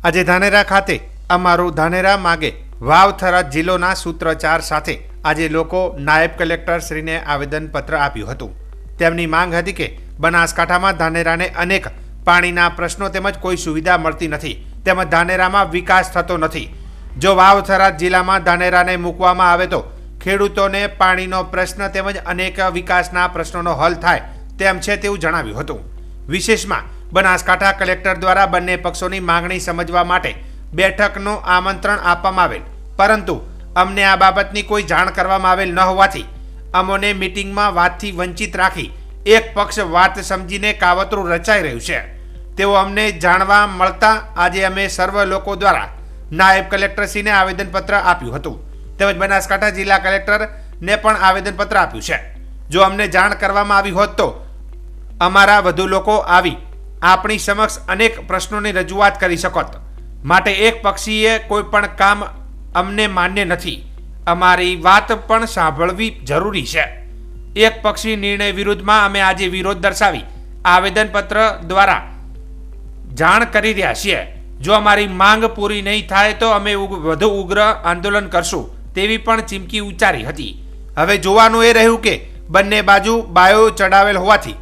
આજે ધાનેરા ખાતે અમારું ધાનેરા માગે વાવ થરાદ જિલ્લોના સૂત્રચાર સાથે આજે લોકો નાયબ કલેક્ટર શ્રીને આવેદનપત્ર આપ્યું હતું। તેમની માંગ હતી કે બનાસકાંઠામાં ધાનેરાને અનેક પાણીના પ્રશ્નો તેમજ કોઈ સુવિધા મળતી નથી, તેમજ ધાનેરામાં વિકાસ થતો નથી। જો વાવ થરાદ જિલ્લામાં ધાનેરાને મૂકવામાં આવે તો ખેડૂતોને પાણીનો પ્રશ્ન તેમજ અનેક વિકાસના પ્રશ્નોનો હલ થાય તેમ છે તેવું જણાવ્યું હતું। વિશેષમાં બનાસકાંઠા કલેક્ટર દ્વારા બંને પક્ષોની માંગણી સમજવા માટે બેઠકનું આમંત્રણ આપવામાં આવેલ, પરંતુ અમને આ બાબતની કોઈ જાણ કરવામાં આવેલ ન હોવાથી અમોને મીટિંગમાં વાતથી વંચિત રાખી એક પક્ષ વાત સમજીને કાવતરું રચાઈ રહ્યું છે તેવું અમને જાણવા મળતા આજે અમે સર્વ લોકો દ્વારા નાયબ કલેક્ટરશ્રીને આવેદનપત્ર આપ્યું હતું, તેમજ બનાસકાંઠા જિલ્લા કલેક્ટરને પણ આવેદનપત્ર આપ્યું છે। જો અમને જાણ કરવામાં આવી હોત તો અમારા વધુ લોકો આવી આપણી સમક્ષ અનેક પ્રશ્નોની રજૂઆત કરી શકત, માટે એક પક્ષીય કોઈ પણ કામ અમને માન્ય નથી। અમારી વાત પણ સાંભળવી જરૂરી છે। એક પક્ષી નિર્ણય વિરુદ્ધમાં અમે આજે વિરોધ દર્શાવી આવેદનપત્ર દ્વારા જાણ કરી રહ્યા છીએ। જો અમારી માંગ પૂરી નહીં થાય તો અમે વધુ ઉગ્ર આંદોલન કરશું તેવી પણ ચીમકી ઉચ્ચારી હતી। હવે જોવાનું એ રહ્યું કે બંને બાજુ બાયો ચડાવેલ હોવાથી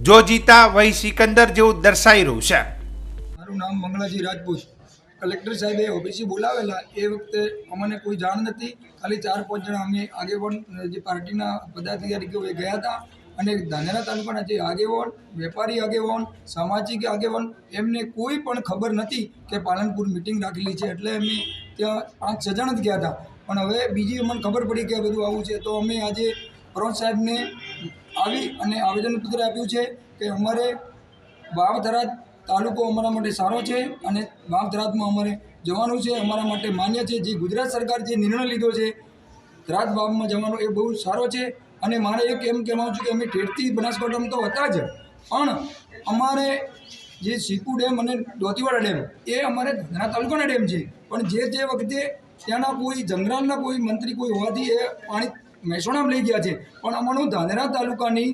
જો જીતા વહી સિકંદર જેવું દર્શાઈ રહ્યું છે। મારું નામ મંગળાજી રાજપૂત। કલેક્ટર સાહેબે ઓફિસે બોલાવેલા એ વખતે અમને કોઈ જાણ નથી, ખાલી 4-5 જણા અમે આગેવાન જે પાર્ટીના પદાધિકારીઓ એ ગયા હતા અને ધાનેરા તાલુકાના જે આગેવાન, વેપારી આગેવાન, સામાજિક આગેવાન એમને કોઈ પણ ખબર નથી કે પાલનપુર મિટિંગ રાખેલી છે, એટલે અમે ત્યાં 5-6 જણ જ ગયા હતા। પણ હવે બીજી અમને ખબર પડી કે આ બધું આવું છે, તો અમે આજે પ્રવણ સાહેબને આવી અને આવેદનપત્ર આપ્યું છે કે અમારે વાવ થરાદ તાલુકો અમારા માટે સારો છે અને વાવ થરાદમાં અમારે જવાનું છે, અમારા માટે માન્ય છે। જે ગુજરાત સરકાર જે નિર્ણય લીધો છે થરાદ વાવમાં જવાનો એ બહુ સારો છે। અને મારે એક એમ કહેવાનું છે કે અમે ઠેઠથી બનાસકાંઠામાં તો હતા જ, પણ અમારે જે સીપુ ડેમ અને દોતીવાડા ડેમ એ અમારે ધાનેરા તાલુકાના ડેમ છે, પણ જે વખતે ત્યાંના કોઈ જંગલાના કોઈ મંત્રી કોઈ હોવાથી એ પાણી મહેસાણામાં લઈ ગયા છે, પણ અમારું ધાનેરા તાલુકાની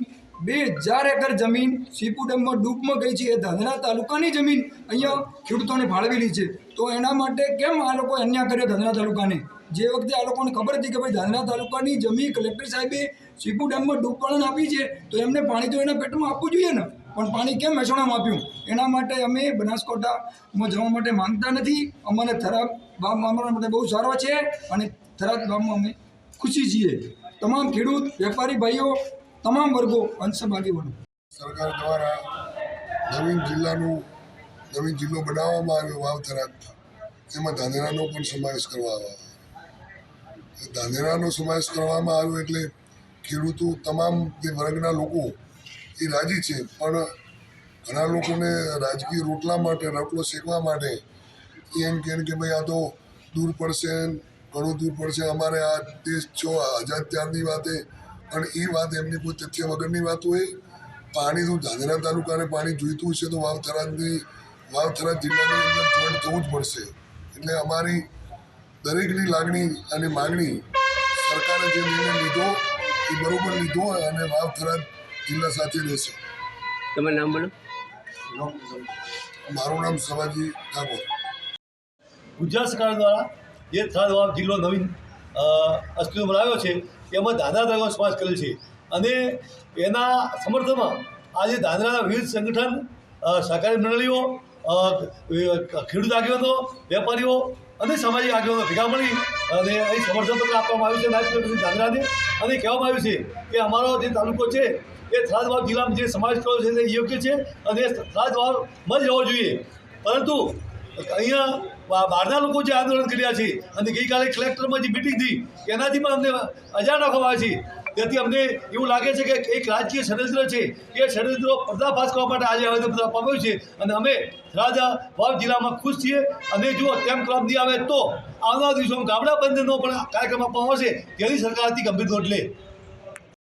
2000 એકર જમીન સીપુ ડેમમાં ડૂબમાં ગઈ છે। એ ધાનેરા તાલુકાની જમીન અહીંયા ખેડૂતોને ફાળવેલી છે, તો એના માટે કેમ આ લોકો અન્યાય કર્યો ધાનેરા તાલુકાને? જે વખતે આ લોકોને ખબર હતી કે ભાઈ ધાનેરા તાલુકાની જમીન કલેક્ટર સાહેબે સીપુ ડેમમાં ડૂબવાને આપી છે, તો એમને પાણી તો એના પેટમાં આપવું જોઈએ ને, પણ પાણી કેમ મહેસાણામાં આપ્યું? એના માટે અમે બનાસકાંઠામાં જવા માટે માંગતા નથી। અમારે થરાદ વાવમાં અમારા માટે બહુ સારો છે અને થરાદ વાવમાં અમે ખુશી છીએ। તમામ ખેડૂત, વેપારી ભાઈઓ, તમામ વર્ગો અંશ આગેવાનો સરકાર દ્વારા નવીન જિલ્લો બનાવવામાં આવ્યો વાવ થરાદ, એમાં ધાનેરાનો પણ સમાવેશ કરવામાં આવ્યો। ધાનેરાનો સમાવેશ કરવામાં આવ્યો એટલે ખેડૂતો તમામ જે વર્ગના લોકો એ રાજી છે, પણ ઘણા લોકોને રાજકીય રોટલા માટે, રોટલો શેકવા માટે એમ કહે કે ભાઈ આ તો દૂર પડશે, ઘણું દૂર પડશે, અમારે આ દેશ છો આઝાદ ત્યારની વાતે, પણ એ વાત એમની કોઈ તથ્ય વગરની વાત હોય। પાણી તો ધાનેરા તાલુકાને પાણી જોઈતું છે તો વાવ થરાદ જિલ્લાની અંદર જોઈન્ટ થવું જ પડશે। એટલે અમારી દરેકની લાગણી અને માગણી સરકારે જે નિર્ણય લીધો એ બરોબર લીધો અને વાવ થરાદ જિલ્લા સાથે રહેશે। તમારું નામ બોલો। મારું નામ સવાજી ઠાકોર। ગુજરાત સરકાર દ્વારા જે થરાદ વાવ જિલ્લો નવીન અસ્તિત્વ બનાવ્યો છે એમાં ધાનેરા તાલુકાનો સમાવેશ કરેલ છે અને એના સમર્થનમાં આજે ધાનેરાના વિવિધ સંગઠન, સહકારી મંડળીઓ, ખેડૂત આગેવાનો, વેપારીઓ અને સામાજિક આગેવાનો ભેગા મળી અને અહીં સમર્થન પત્ર આપવામાં આવ્યું છે નાયબ કલેક્ટર ધાનેરાને, અને કહેવામાં આવ્યું છે કે અમારો જે તાલુકો છે એ થરાદ વાવ જિલ્લામાં જે સમાવેશ કર્યો છે તે યોગ્ય છે અને થરાદ વાવમાં જ રહેવો જોઈએ। પરંતુ અહીંયા બહારના લોકો જે આંદોલન કર્યા છે અને ગઈકાલે કલેક્ટરમાં જે મિટિંગ થઈ એનાથી પણ અમને અજાણ રાખવામાં આવે છે, તેથી અમને એવું લાગે છે કે એક રાજકીય ષડયંત્ર છે, એ ષડયંત્રો પર્દાફાશ કરવા માટે આજે આવેદનપત્ર આપવામાં આવ્યું છે અને અમે થરાદ વાવ જિલ્લામાં ખુશ છીએ। અને જો તેમ કરવામાં નહીં આવે તો આવનારા દિવસોમાં ગામડા બંધનો પણ કાર્યક્રમ આપવામાં આવશે, તેની સરકારથી ગંભીર નોંધ લે।